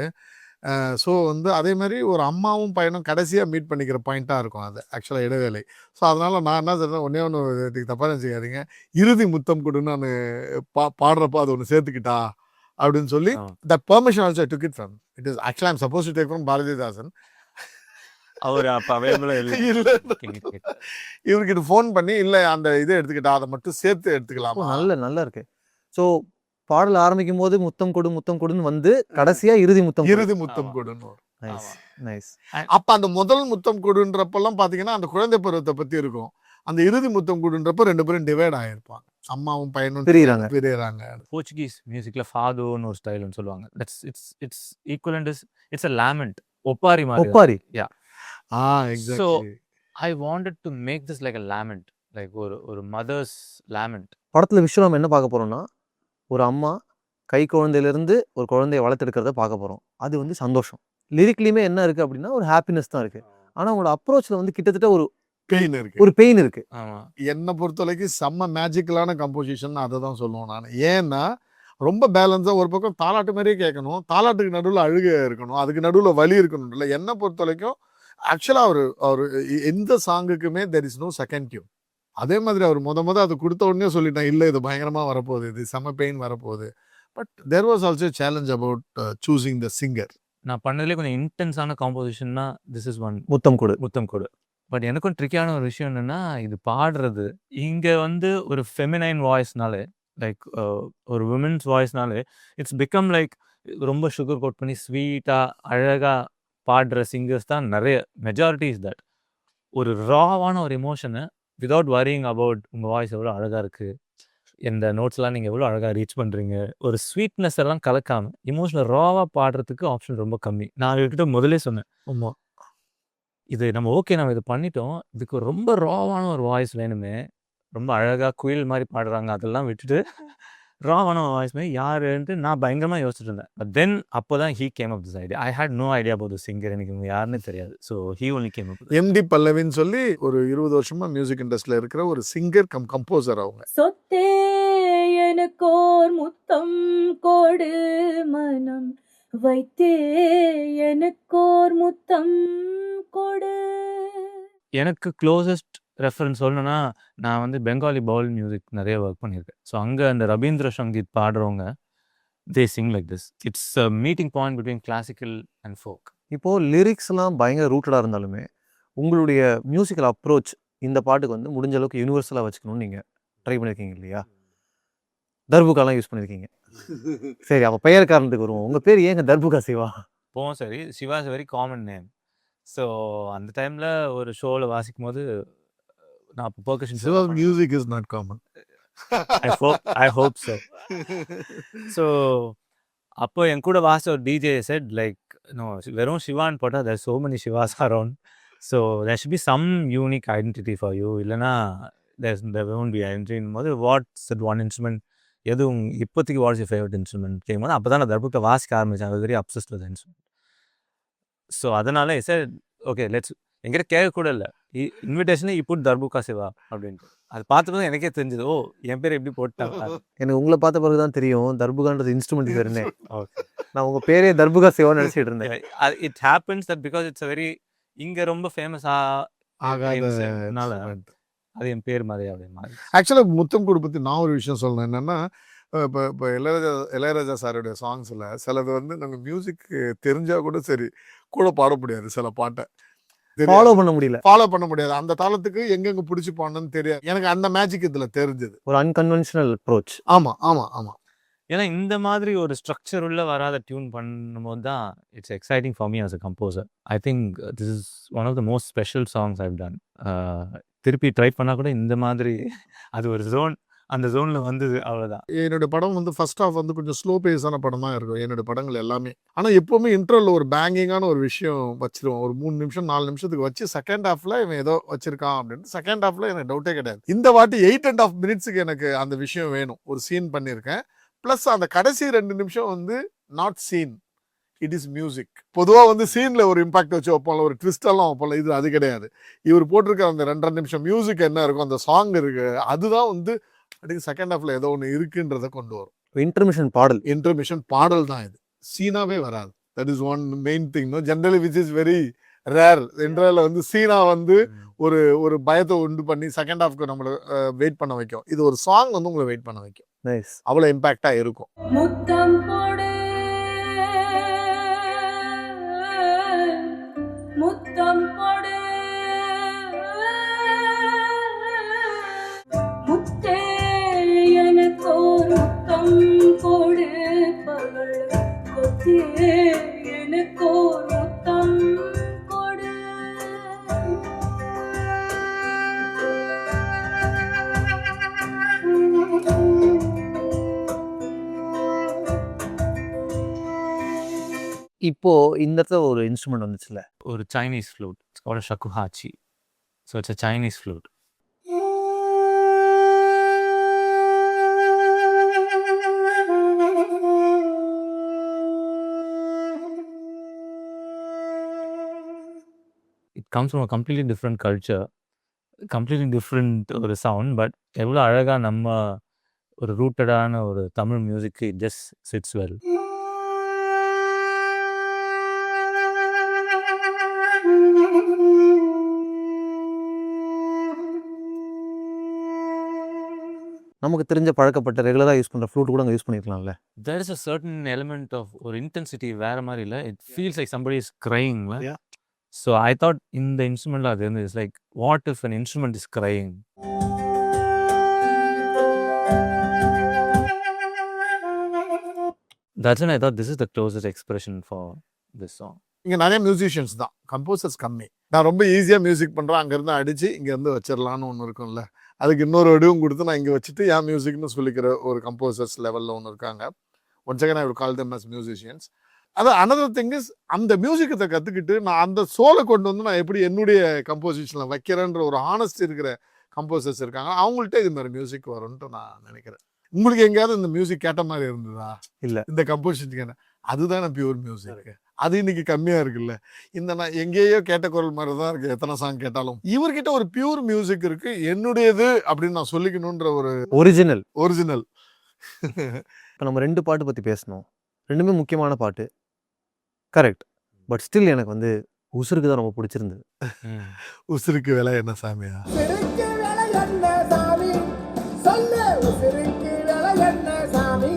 ஸோ வந்து அதே மாதிரி ஒரு அம்மாவும் பையனும் கடைசியாக மீட் பண்ணிக்கிற பாயிண்ட்டாக இருக்கும் அது ஆக்சுவலாக இடைவேளை. ஸோ அதனால் நான் என்ன சொல்கிறேன், ஒன்று தப்பாக நினச்சிக்காதீங்க, இறுதி முத்தம் கொடுன்னு நான் பாடுறப்போ அது ஒன்று சேர்த்துக்கிட்டா அப்படின்னு சொல்லி that permission also I took it from. It is actually I'm supposed to take from Bharathidasan. அவர் அப்போ அவைலபிளாக இல்லை இவர்கிட்ட ஃபோன் பண்ணி இல்லை அந்த இதை எடுத்துக்கிட்டா அதை மட்டும் சேர்த்து எடுத்துக்கலாம். நல்லா இருக்கு. ஸோ பாடல் ஆரம்பிக்கும் போது முத்தம் கொடுன்னு வந்து கடைசியா இறுதி முத்தம் கொடுன்னு. Nice nice. அப்ப அந்த முதல் முத்தம் கொடுன்றப்பெல்லாம் பாத்தீங்கன்னா அந்த குழந்தை பருவத்தை பத்தி இருக்கும். அந்த இறுதி முத்தம் கொடுன்றப்ப 2 பேரும் டிவைட் ஆயிருப்பாங்க. அம்மாவும் பையனும் பிரியறாங்க. போர்ச்சுகீஸ் மியூசிக்ல ஃபாதோன்னு ஒரு ஸ்டைல்னு சொல்லுவாங்க. It's equivalent it's a lament. ஒப்பாரி மாதிரி. ஒப்பாரி. யா. Exactly. So I wanted to make this like a lament, like ஒரு mother's lament. படத்துல விஷயம் நம்ம என்ன பார்க்க போறோம்னா, ஒரு அம்மா கை குழந்தையிலிருந்து ஒரு குழந்தைய வளர்த்தெடுக்கிறத பார்க்க போறோம். அது வந்து சந்தோஷம். லிரிக்லயுமே என்ன இருக்கு அப்படின்னா ஒரு ஹாப்பினஸ் தான் இருக்கு. ஆனா உங்களோட அப்ரோச்ல வந்து கிட்டத்தட்ட ஒரு பெயின் இருக்கு. என்னை பொறுத்த வரைக்கும் செம்ம மேஜிக்கலான கம்போசிஷன் அதை தான் சொல்லுவோம் நான். ஏன்னா ரொம்ப பேலன்ஸாக ஒரு பக்கம் தாலாட்டு மாதிரியே கேட்கணும், தாலாட்டுக்கு நடுவில் அழுகை இருக்கணும், அதுக்கு நடுவில் வலி இருக்கணும். இல்லை என்னை பொறுத்த வரைக்கும் ஆக்சுவலாக அவர் எந்த சாங்குக்குமே there is no second tune. அதே மாதிரி அவர் முத அது கொடுத்த உடனே சொல்லிட்டேன், இல்லை இது பயங்கரமாக வரப்போகுது, இது செம்ம பெயின் வரப்போகுது. But there was also challenge about choosing the singer. நான் பண்ணதுலேயே கொஞ்சம் இன்டென்ஸான காம்போசிஷன்னா திஸ் இஸ் ஒன். முத்தம் கொடு. பட் எனக்கும் ட்ரிக்கியான ஒரு விஷயம் என்னென்னா, இது பாடுறது இங்கே வந்து ஒரு ஃபெமினைன் வாய்ஸ்னாலே, லைக் ஒரு விமென்ஸ் வாய்ஸ்னாலே இட்ஸ் பிகம் லைக் ரொம்ப சுகர் கோட் பண்ணி ஸ்வீட்டாக அழகாக பாடுற சிங்கர்ஸ் தான் நிறைய. Majority is that. ஒரு ராவான ஒரு எமோஷனை விதவுட் வரியிங் அபவுட் உங்கள் வாய்ஸ் எவ்வளோ அழகாக இருக்குது, இந்த நோட்ஸ்லாம் நீங்கள் எவ்வளோ அழகாக ரீச் பண்ணுறீங்க, ஒரு ஸ்வீட்னஸ் எல்லாம் கலக்காமல் இமோஷனல் ராவாக பாடுறதுக்கு ஆப்ஷன் ரொம்ப கம்மி. நான் இவர்கிட்ட முதலே சொன்னேன், ஆமாம் இது நம்ம நம்ம இது பண்ணிட்டோம், இதுக்கு ரொம்ப ராவான ஒரு வாய்ஸ் வேணுமே, ரொம்ப அழகாக குயில் மாதிரி பாடுறாங்க, அதெல்லாம் விட்டுட்டு ராவான வாய்ஸ் மாதிரி யாருன்ட்டு நான் பயங்கரமாக யோசிச்சுட்டு இருந்தேன். பட் தென் அப்போ தான் he came up this idea. I had no idea about the singer. எனக்கு இவங்க யாருன்னு தெரியாது. So he only came up. Empty பல்லவின்னு சொல்லி ஒரு 20 வருஷமா மியூசிக் இண்டஸ்ட்ரியில் இருக்கிற ஒரு சிங்கர் கம்போசர். அவங்க சொத்தே எனக்கோர் முத்தம் கொடு மனம் வைத்தே எனக்கோர் முத்தம் கொடு. எனக்கு க்ளோசஸ்ட் ரெஃபரன்ஸ் சொல்லணும்னா, நான் வந்து பெங்காலி பவுல் மியூசிக் நிறைய ஒர்க் பண்ணியிருக்கேன். ஸோ அங்க அந்த ரவீந்திர சங்கீத் பாடுறவங்க, they sing like this. It's a meeting point between classical and folk. இப்போது லிரிக்ஸ்லாம் பயங்கர ரூட்டடாக இருந்தாலுமே உங்களுடைய மியூசிக்கல் அப்ரோச் இந்த பாட்டுக்கு வந்து முடிஞ்ச அளவுக்கு யூனிவர்சலாக வச்சுக்கணும்னு நீங்கள் ட்ரை பண்ணியிருக்கீங்க இல்லையா? தர்புகாலாம் யூஸ் பண்ணியிருக்கீங்க. சரி, அப்போ பெயர் காரணத்துக்கு வருவோம். உங்கள் பேர் ஏங்க தர்புகா சிவா? இப்போவும் சரி, Siva is very common name. So அந்த டைம்ல ஒரு ஷோல வாசிக்கும்போது நான் அப்போ percussion Siva music is not common. I hope so. So அப்போ என் கூட வாசிச்ச ஒரு டிஜே செட் லைக் நோ, வெறும் சிவான்னு போட்டால் there so many Shivas around. So there should be some unique identity for you. இல்லைனா தேர் ஒன்ட் பி ஐடென்டிட்டின் போது வாட்ஸ் தட் ஒன் இன்ஸ்ட்ருமெண்ட், எதுவும் இப்போதைக்கு வாட்ஸ் யூர் ஃபேவரட் இன்ஸ்ட்ருமெண்ட் கேட்கும்போது அப்போ தான் நான் தர்புக்கை வாசிக்க ஆரம்பித்தேன். அது very obsessed with instrument. So அதனால சார் ஓகே லெட்ஸ், என்கிட்ட கேட்க கூட இல்லை, இன்விடேஷனே யூ புட் தர்புகா சிவா அப்படின்ட்டு. அது பார்த்தப்போ எனக்கே தெரிஞ்சது, ஓ என் பேர் எப்படி போட்டாங்க. எனக்கு உங்களை பார்த்த பிறகு தான் தெரியும் தர்புகான்றது இன்ஸ்ட்ருமெண்ட் பேருன்னு. நான் உங்கள் பேரே தர்புகா சிவான்னு நினச்சிட்டு இருந்தேன். It happens that because it's a very இங்கே ரொம்ப ஃபேமஸாக அது என் பேர் மாதிரி அப்படி மாதிரி. ஆக்சுவலாக முத்தம் கூட பற்றி நான் ஒரு விஷயம் சொல்லணும். என்னென்னா இப்போ இளையராஜா சாருடைய சாங்ஸில் சிலது வந்து நாங்கள் மியூசிக் தெரிஞ்சால் கூட சரி கூட பாட முடியாது. சில பாட்டை ஃபாலோ பண்ண முடியல. அந்த தாளத்துக்கு எங்கெங்க பிடிச்சி பாடணும்னு தெரியாது. எனக்கு அந்த மேஜிக் இதில் தெரிஞ்சது. ஒரு அன்கன்வென்ஷனல் அப்ரோச். ஆமாம். ஏன்னா இந்த மாதிரி ஒரு ஸ்ட்ரக்சர் உள்ள வராத டியூன் பண்ணும்போது தான் it's exciting for me as a composer. I think this is one of the most special songs I've done. திருப்பி ட்ரை பண்ணால் கூட இந்த மாதிரி அது ஒரு ஜோன், அந்த ஜோனில் வந்தது அவ்வளோதான். என்னோட படம் வந்து ஃபர்ஸ்ட் ஹாஃப் வந்து கொஞ்சம் ஸ்லோ பேஸான படம் தான் இருக்கும் என்னோட படங்கள் எல்லாமே. ஆனால் எப்போவுமே இன்ட்ரோவில் ஒரு பேங்கிங்கான ஒரு விஷயம் வச்சிருவோம். ஒரு 3 நிமிஷம் 4 நிமிஷத்துக்கு வச்சு செகண்ட் ஹாஃபில் இவன் ஏதோ வச்சிருக்கான் அப்படின்ட்டு செகண்ட் ஹாஃபில் எனக்கு டவுட்டே கிடையாது. இந்த வாட்டி 8.5 மினிட்ஸுக்கு எனக்கு அந்த விஷயம் வேணும். ஒரு சீன் பண்ணியிருக்கேன். ப்ளஸ் அந்த கடைசி 2 நிமிஷம் வந்து not seen, it is music. பொதுவாக வந்து சீனில் ஒரு இம்பாக்ட் வச்சு வைப்போம்ல, ஒரு ட்விஸ்டெல்லாம் வைப்போம்ல, இது அது கிடையாது. இவர் போட்டிருக்க அந்த 2.5 நிமிஷம் மியூசிக் என்ன இருக்கும், அந்த சாங் இருக்கு, அதுதான் வந்து அப்படியே செகண்ட் ஹாஃப்ல ஏதோ ஒன்று இருக்குன்றதை கொண்டு வரும். இன்டர்மிஷன் பாடல் தான் இது, சீனாவே வராது. That is one main thing. Generally which is very rare. இன்டர்வல்ல வந்து சீனா வந்து ஒரு பயத்தை உண்டு பண்ணி செகண்ட் ஹாஃப்க்கு நம்மளை வெயிட் பண்ண வைக்கும். இது ஒரு சாங் வந்து உங்களை வெயிட் பண்ண வைக்கும். நைஸ். அவ்வளோ இம்பாக்டா இருக்கும். முத்தம் போடு முத்தம் போடு முத்தே எனக்கோர் முத்தம் கொடு பவள கொத்தே எனக்கோர் முத்தம் கொடு. இப்போ இந்த இடத்துல ஒரு இன்ஸ்ட்ருமெண்ட் வந்துச்சுல, ஒரு Chinese flute, it's called shakuhachi. So it's a Chinese flute. It comes from a completely different culture, completely different ஒரு சவுண்ட். பட் எவ்வளோ அழகாக நம்ம ஒரு ரூட்டடான ஒரு தமிழ் மியூசிக்கு இட் ஜஸ்ட் சிட்ஸ் வெல். நமக்கு தெரிஞ்ச பழக்கப்பட்ட ரெகுலராக யூஸ் பண்ணுற ஃப்ளூட் கூட அங்கே யூஸ் பண்ணியிருக்கலாம்ல. There is a certain element of ஒரு intensity வேற மாதிரி இல்லை. It feels like somebody is crying. Yeah. So I thought இந்த இன்ஸ்ட்ருமெண்ட்ல அது வந்து it's like what if an instrument is crying. That's when I thought this is the closest expression for this song. இங்கே நிறைய musicians தான், composers கம்மி. நான் ரொம்ப ஈஸியாக மியூசிக் பண்ணுறேன், அங்கேருந்து அடித்து இங்கேருந்து வச்சிடலான்னு ஒன்று இருக்கும்ல, அதுக்கு இன்னொரு வடிவம் கொடுத்து நான் இங்கே வச்சுட்டு ஏன் மியூசிக்னு சொல்லிக்கிற ஒரு கம்போசர்ஸ் லெவலில் ஒன்று இருக்காங்க. Once again I will call them as musicians. அது அனதர் திங் இஸ், அந்த மியூசிக்கத்தை கற்றுக்கிட்டு நான் அந்த சோலை கொண்டு வந்து நான் எப்படி என்னுடைய கம்போசிஷனில் வைக்கிறேன்ற ஒரு ஹானஸ்ட் இருக்கிற கம்போசர்ஸ் இருக்காங்க. அவங்கள்ட்ட இது மாதிரி மியூசிக் வரும்ன்ட்டு நான் நினைக்கிறேன். உங்களுக்கு எங்கேயாவது இந்த மியூசிக் கேட்ட மாதிரி இருந்ததா? இல்லை. இந்த கம்போசிஷன் அதுதானே பியூர் மியூசிக். அது இன்னைக்கு கம்மியாக இருக்குல்ல. இந்த நான் எங்கேயோ கேட்ட குரல் மாதிரி தான் இருக்குது எத்தனை சாங் கேட்டாலும். இவர்கிட்ட ஒரு பியூர் மியூசிக் இருக்குது, என்னுடையது அப்படின்னு நான் சொல்லிக்கணுன்ற ஒரு ஒரிஜினல் இப்போ நம்ம 2 பாட்டு பற்றி பேசணும். 2மே முக்கியமான பாட்டு. கரெக்ட். பட் ஸ்டில் எனக்கு வந்து உசுருக்கு தான் ரொம்ப பிடிச்சிருந்தது. உசுருக்கு விலை என்ன சாமியா? உசிருக்கு விலை என்ன சாமி சொல்லு உசிருக்கு விலை என்ன சாமி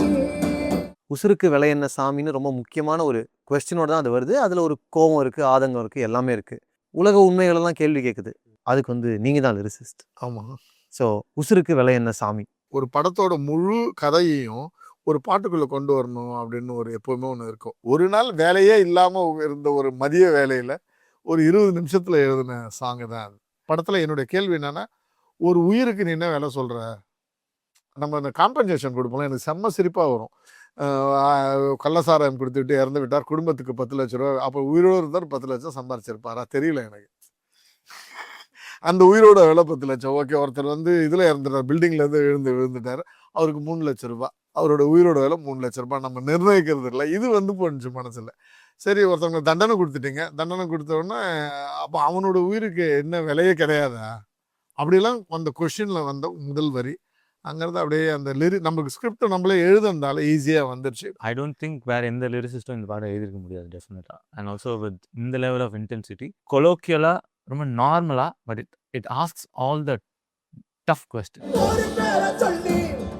உசுருக்கு விலை என்ன சாமின்னு ரொம்ப முக்கியமான ஒரு கொஸ்டினோட தான் அது வருது. அதில் ஒரு கோவம் இருக்குது, ஆதங்கம் இருக்குது, எல்லாமே இருக்குது. உலக உண்மைகளெல்லாம் கேள்வி கேட்குது. அதுக்கு வந்து நீங்கள் தான் லிரிசிஸ்ட். ஆமாம். ஸோ உசுருக்கு விலை என்ன சாமி. ஒரு படத்தோட முழு கதையையும் ஒரு பாட்டுக்குள்ளே கொண்டு வரணும் அப்படின்னு ஒரு எப்போவுமே ஒன்று இருக்கும். ஒரு நாள் வேலையே இல்லாமல் இருந்த ஒரு மதிய வேலையில் ஒரு 20 நிமிஷத்தில் எழுதின சாங்கு தான் அது. படத்தில் என்னுடைய கேள்வி என்னென்னா, ஒரு உயிருக்கு நீ என்ன வேலை சொல்கிற? நம்ம இந்த காம்பன்சேஷன் கொடுப்போம், எனக்கு செம்ம சிரிப்பாக வரும். கள்ளசாராயம் கொடுத்துட்டு இறந்து விட்டார், குடும்பத்துக்கு 10 லட்ச ரூபா. அப்போ உயிரோடு இருந்தார் 10 லட்சம் சம்பாரிச்சிருப்பாரா? தெரியல எனக்கு. அந்த உயிரோட விலை 10 லட்சம். ஓகே, ஒருத்தர் வந்து இதில் இறந்துட்டார், பில்டிங்லேருந்து விழுந்துட்டார், அவருக்கு 3 லட்ச ரூபா. அவரோட உயிரோட விலை 3 லட்ச ரூபாய். நம்ம நிர்ணயிக்கிறது இல்லை. இது வந்து போணுச்சு மனசில். சரி, ஒருத்தவங்க தண்டனை கொடுத்துட்டீங்க. தண்டனை கொடுத்தோடனே அப்போ அவனோட உயிருக்கு என்ன விலையே கிடையாதா? அப்படிலாம் அந்த கொஷினில் வந்த முதல் வரி அங்கேருந்து அப்படியே அந்த நமக்கு ஸ்கிரிப்டை நம்மளே எழுதுனால ஈஸியாக வந்துருச்சு. ஐ டோன்ட் திங்க் வேற எந்த லிரிசிஸ்டும் இந்த பாடம் எழுதிருக்க முடியாது டெஃபினட்டாக. அண்ட் ஆல்சோ வித் இந்த லெவல் ஆஃப் இன்டென்சிட்டி கொலோக்கியலாக ரொம்ப நார்மலாக, but it asks all the tough question. ஒரு பேரை சொல்லி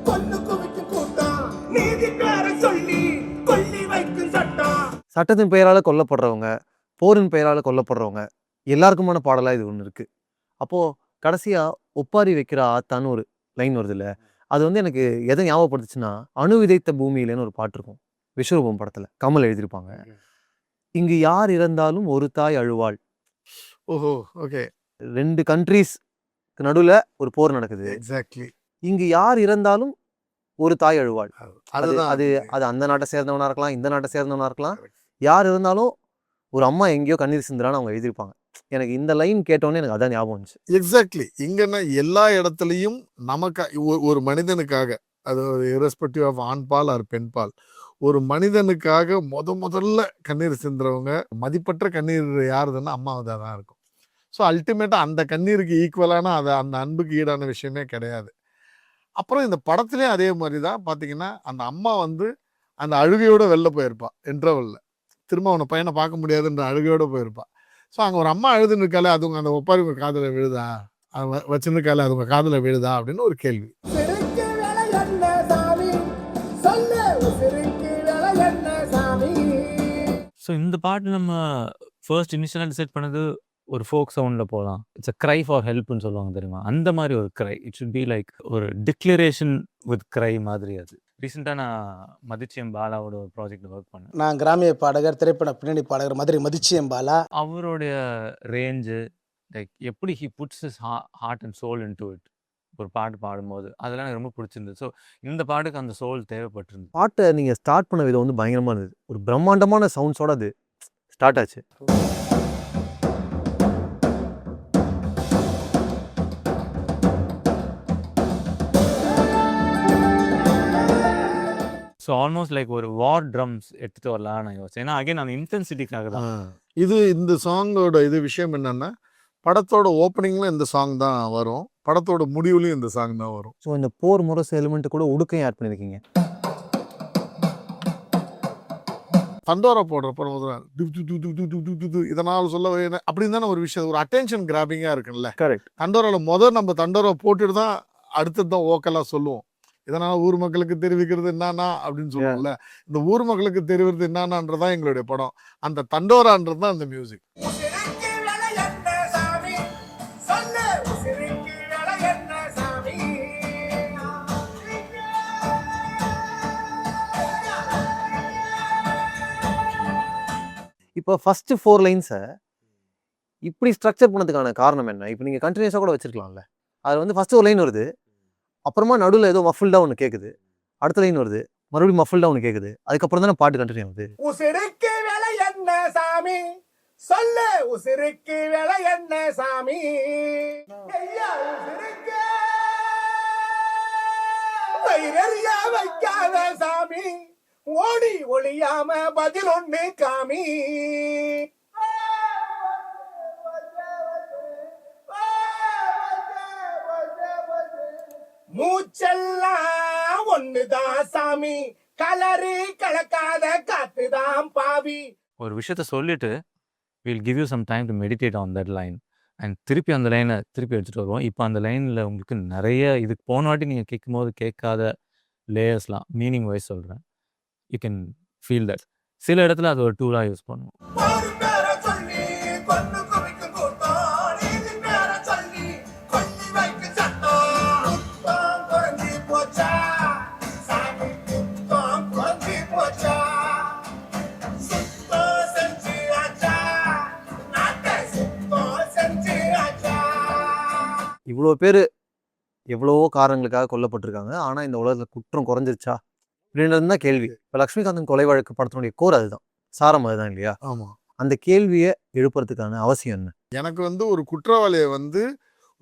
கொன்னு குவிக்கும் கூட்டம் நீதி பேரை சொல்லி கொல்லி வைக்கும் சட்டம் சட்டத்தின் பெயரால் கொல்லப்படுறவங்க, போரின் பெயரால் கொல்லப்படுறவங்க எல்லாருக்குமான பாடலாக இது ஒன்று இருக்குது. அப்போது கடைசியாக ஒப்பாரி வைக்கிற ஆத்தான்னு ஒரு லைன் வருது இல்லை, அது வந்து எனக்கு எதை ஞாபகப்படுத்துச்சுன்னா, அணு விதைத்த பூமியிலேன்னு ஒரு பாட்டு இருக்கும் விஸ்வரூபம் படத்தில், கமல் எழுதியிருப்பாங்க. இங்கு யார் இறந்தாலும் ஒரு தாய் அழுவாள். ஓஹோ, ஓகே. 2 கண்ட்ரீஸ்க்கு நடுவில் ஒரு போர் நடக்குது. எக்ஸாக்ட்லி. இங்கு யார் இறந்தாலும் ஒரு தாய் அழுவாள். அதுதான் அது அது அந்த நாட்டை சேர்ந்தவனா இருக்கலாம், இந்த நாட்டை சேர்ந்தவனா இருக்கலாம். யார் இருந்தாலும் ஒரு அம்மா எங்கேயோ கண்ணீர் சிந்துறான்னு அவங்க எழுதியிருப்பாங்க. எனக்கு இந்த லைன் கேட்டோன்னே எனக்கு அதான் ஞாபகம் வந்துச்சு. எக்ஸாக்ட்லி. இங்கன்னா எல்லா இடத்துலையும் நமக்கு ஒரு மனிதனுக்காக, அது இரஸ்பெக்டிவ் ஆஃப் ஆண் பால் ஆர் பெண் பால், ஒரு மனிதனுக்காக முதல்ல கண்ணீர் சிந்துறவங்க, மதிப்பற்ற கண்ணீர் யாருதுன்னா அம்மாவதாக தான் இருக்கும். ஸோ அல்டிமேட்டாக அந்த கண்ணீருக்கு ஈக்குவலான அந்த அன்புக்கு ஈடான விஷயமே கிடையாது. அப்புறம் இந்த படத்துலேயும் அதே மாதிரி தான் பார்த்தீங்கன்னா, அந்த அம்மா வந்து அந்த அழுகையோடு வெளில போயிருப்பா இன்டர்வலில். திரும்ப அவனை பையனை பார்க்க முடியாதுன்ற அழுகையோடு போயிருப்பா. ஸோ அங்கே ஒரு அம்மா அழுதுன்னு இருக்காலே, அது அந்த ஒப்பாரி உங்கள் காதில் விழுதா, வச்சுருக்காலே அது உங்கள் காதில் விழுதா அப்படின்னு ஒரு கேள்வி. உசிருக்கு விலை என்ன சாமி சொல்லு உசிருக்கு விலை என்ன சாமி ஸோ இந்த பாட்டு நம்ம ஃபர்ஸ்ட் இனிஷியலாக டிசைட் பண்ணது ஒரு ஃபோக் சவுண்டில் போகலாம். இட்ஸ் அ க்ரை ஃபார் ஹெல்ப்னு சொல்லுவாங்க தெரியுமா, அந்த மாதிரி ஒரு cry. It should be like ஒரு டிக்ளரேஷன் வித் க்ரை மாதிரி. அது ரீசெண்டாக நான் மதிச்சியம் பாலாவோட ஒரு ப்ராஜெக்ட் ஒர்க் பண்ணேன். நான் கிராமிய பாடகர், திரைப்பட பின்னணி பாடகர் மதுரை மதிச்சியம் பாலா. அவருடைய ரேஞ்சு லைக் எப்படி he puts his heart and soul into it ஒரு பாட்டு பாடும்போது அதெல்லாம் எனக்கு ரொம்ப பிடிச்சிருந்தது. ஸோ இந்த பாட்டுக்கு அந்த சோல் தேவைப்பட்டிருந்தது. பாட்டை நீங்கள் ஸ்டார்ட் பண்ண விதம் வந்து பயங்கரமாக இருந்தது. ஒரு பிரம்மாண்டமான சவுண்ட்ஸோட அது ஸ்டார்ட் ஆச்சு. ஸோ ஆல்மோஸ்ட் லைக் ஒரு வார் ட்ரம்ஸ் எடுத்துகிட்டு வரலாம் நான் யோசிச்சேன். ஏன்னா அகைன் அந்த இன்டென்சிட்டிக்காக தான். இந்த சாங்கோட விஷயம் என்னன்னா, படத்தோட ஓப்பனிங்ல இந்த சாங் தான் வரும், படத்தோட முடிவுலையும் இந்த சாங் தான் வரும். ஸோ இந்த போர் முரசு எலிமெண்ட் கூட உடுக்கையும் ஆட் பண்ணியிருக்கீங்க. தண்டோரா போடுறப்ப இதனால் சொல்ல அப்படின்னு தானே ஒரு விஷயம், ஒரு அட்டென்ஷன் கிராபிங்காக இருக்குல்ல. கரெக்ட். தண்டோராவில் நம்ம தண்டோரா போட்டுட்டு தான் அடுத்தது தான் ஓக்கெல்லாம் சொல்லுவோம். இதனால் ஊர் மக்களுக்கு தெரிவிக்கிறது என்னன்னா அப்படின்னு சொல்லுவோம்ல. இந்த ஊர் மக்களுக்கு தெரிவிக்கிறது என்னன்னான்றதான் எங்களுடைய படம். அந்த தண்டோரான்றது தான் அந்த மியூசிக். உசிருக்கு விலை என்ன சாமி சொல்லு உசிருக்கு விலை என்ன சாமி இப்போ ஃபர்ஸ்ட் 4 லைன்ஸை இப்படி ஸ்ட்ரக்சர் பண்ணதுக்கான காரணம் என்ன? இப்போ நீங்கள் கண்டினியூஸாக கூட வச்சிருக்கலாம்ல. அது வந்து ஃபர்ஸ்ட் ஒரு லைன் வருது, அப்புறமா நடுவில் ஏதோ மஃபில்டாக ஒன்று கேட்குது, அடுத்த லைன் வருது, மறுபடியும் மஃபில்டாக ஒன்று கேட்குது, அதுக்கப்புறம் தானே பாட்டு கண்டினியூ ஆகுது. உசிருக்கு விலை என்ன சாமி சொல்லு உசிருக்கு விலை என்ன சாமி ஐயா உசிருக்கு வயிறறியா வைக்காத சாமி ஓடி ஒளியாம பதில் ஒண்ணு காமி மூச்செல்லாம் ஒண்ணுதான் சாமி, கலரு கலக்காத காத்துதான் பாவி. ஒரு விஷயத்த சொல்லிட்டு will give you some time to meditate on that line and திருப்பி அந்த லைனை திருப்பி எடுத்துகிட்டு வருவோம். இப்போ அந்த லைனில் உங்களுக்கு நிறைய இதுக்கு போன வாட்டி நீங்கள் கேட்கும்போது கேட்காத லேயர்ஸ்லாம் மீனிங் வைஸ் சொல்கிறேன். You can feel that. சில இடத்துல அது ஒரு டூலாக யூஸ் பண்ணுவோம். ஒரு பேரை சொல்லி கொன்னு குவிக்கும் கூட்டம், நீதி பேரை சொல்லி கொல்லி வைக்கும் சட்டம். குத்தம் குறைஞ்சி போச்சா சாமி, குத்தம் குறைஞ்சி போச்சா. சுத்தம் செஞ்சு ஆச்சா, நாட்டை சுத்தம் செஞ்சு ஆச்சா. இவ்வளோ பேர் எவ்வளவோ காரணங்களுக்காக கொல்லப்பட்டிருக்காங்க. ஆனால் இந்த உலகத்தில் குற்றம் குறைஞ்சிருச்சா அப்படின்றது தான் கேள்வி. இப்போ லக்ஷ்மிகாந்தன் கொலை வழக்கு படத்தினுடைய கோர் அதுதான், சாரம் அதுதான் இல்லையா? ஆமாம். அந்த கேள்வியை எழுப்புறதுக்கான அவசியம் என்ன? எனக்கு வந்து ஒரு குற்றவாளியை வந்து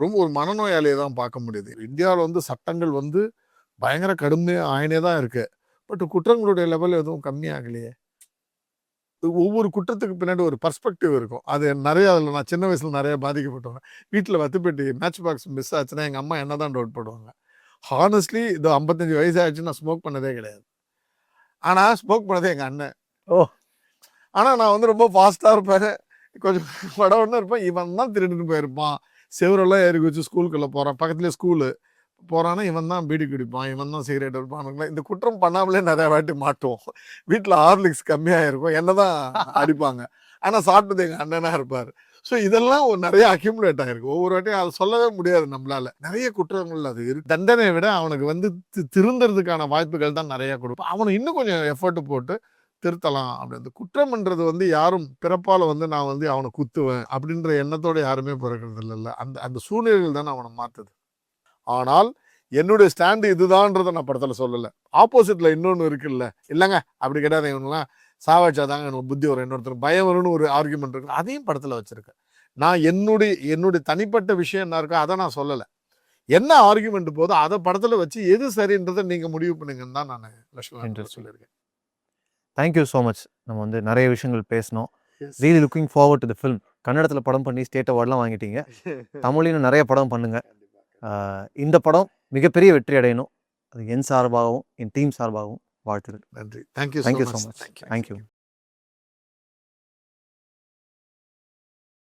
ரொம்ப ஒரு மனநோயாளியை தான் பார்க்க முடியுது. இந்தியாவில் வந்து சட்டங்கள் வந்து பயங்கர கடுமையாக ஆயினே தான் இருக்கு. பட் குற்றங்களுடைய லெவல் எதுவும் கம்மியாகலையே. ஒவ்வொரு குற்றத்துக்கு பின்னாடி ஒரு பர்ஸ்பெக்டிவ் இருக்கும். அது நிறைய அதில் நான் சின்ன வயசில் நிறைய பாதிக்கப்பட்டவங்க. வீட்டில் வத்துப்பெட்டி மேட்ச் பாக்ஸ் மிஸ் ஆச்சுன்னா எங்கள் அம்மா என்ன தான் டவுட் பண்ணுவாங்க. ஹானஸ்ட்லி இது 55 வயசு ஆயிடுச்சு, நான் ஸ்மோக் பண்ணதே கிடையாது. ஆனால் ஸ்மோக் பண்ணதே எங்கள் அண்ணன். ஓ. ஆனால் நான் வந்து ரொம்ப ஃபாஸ்ட்டாக இருப்பேன், கொஞ்சம் படம்னு இருப்பேன். இவன் தான் திருடிட்டு போயிருப்பான், செவரெல்லாம் ஏறி வச்சு ஸ்கூலுக்குள்ளே போகிறான், பக்கத்துலேயே ஸ்கூலு போகிறான்னா இவன் தான் பீடி குடிப்பான், இவன் தான் சிகரெட் இருப்பான். இந்த குற்றம் பண்ணாமலே நிறையா வாட்டி மாட்டுவோம். வீட்டில் ஹார்லிக்ஸ் கம்மியாக இருக்கும், என்ன தான் அடிப்பாங்க. ஆனால் சாப்பிட்டது எங்கள் அண்ணனாக இருப்பார். ஸோ இதெல்லாம் ஒரு நிறைய அக்யூமுலேட் ஆகிருக்கு. ஒவ்வொரு வாட்டியும் அதை சொல்லவே முடியாது நம்மளால. நிறைய குற்றங்கள் அது இருக்கு. தண்டனையை விட அவனுக்கு வந்து திருந்துறதுக்கான வாய்ப்புகள் தான் நிறைய கொடுப்போம். அவனை இன்னும் கொஞ்சம் எஃபர்ட் போட்டு திருத்தலாம். அப்படி குற்றம்ன்றது வந்து யாரும் பிறப்பால் வந்து நான் வந்து அவனை குத்துவேன் அப்படின்ற எண்ணத்தோட யாருமே பிறக்கிறது இல்லைல்ல. அந்த அந்த சூழ்நிலைகள் தானே அவனை மாற்றுது. ஆனால் என்னுடைய ஸ்டாண்டு இதுதான்றதை நான் படத்தில் சொல்லலை. ஆப்போசிட்டில் இன்னொன்று இருக்குல்ல, இல்லைங்க அப்படி கிடையாது, இவங்கெல்லாம் சாவாச்சாதாங்க எனக்கு புத்தி வரும், இன்னொருத்தர் பயம் வரும்னு ஒரு ஆர்குமெண்ட் இருக்கு, அதையும் படத்தில் வச்சுருக்கேன். நான் என்னுடைய தனிப்பட்ட விஷயம் என்ன இருக்கோ அதை நான் சொல்லலை. என்ன ஆர்குமெண்ட் போதோ அதை படத்தில் வச்சு எது சரின்றதை நீங்கள் முடிவு பண்ணுங்கன்னு தான் நான் லட்சுமி சொல்லியிருக்கேன். Thank you so much. நம்ம வந்து நிறைய விஷயங்கள் பேசினோம். Really looking forward to the film. கன்னடத்தில் படம் பண்ணி ஸ்டேட் அவார்ட்லாம் வாங்கிட்டீங்க. தமிழ்லையும் நிறைய படம் பண்ணுங்க. இந்த படம் மிகப்பெரிய வெற்றி அடையணும். அது என் சார்பாகவும் என் டீம் சார்பாகவும் வாழ்த்துக்கள். நன்றி. Thank you so much. தேங்க்யூ.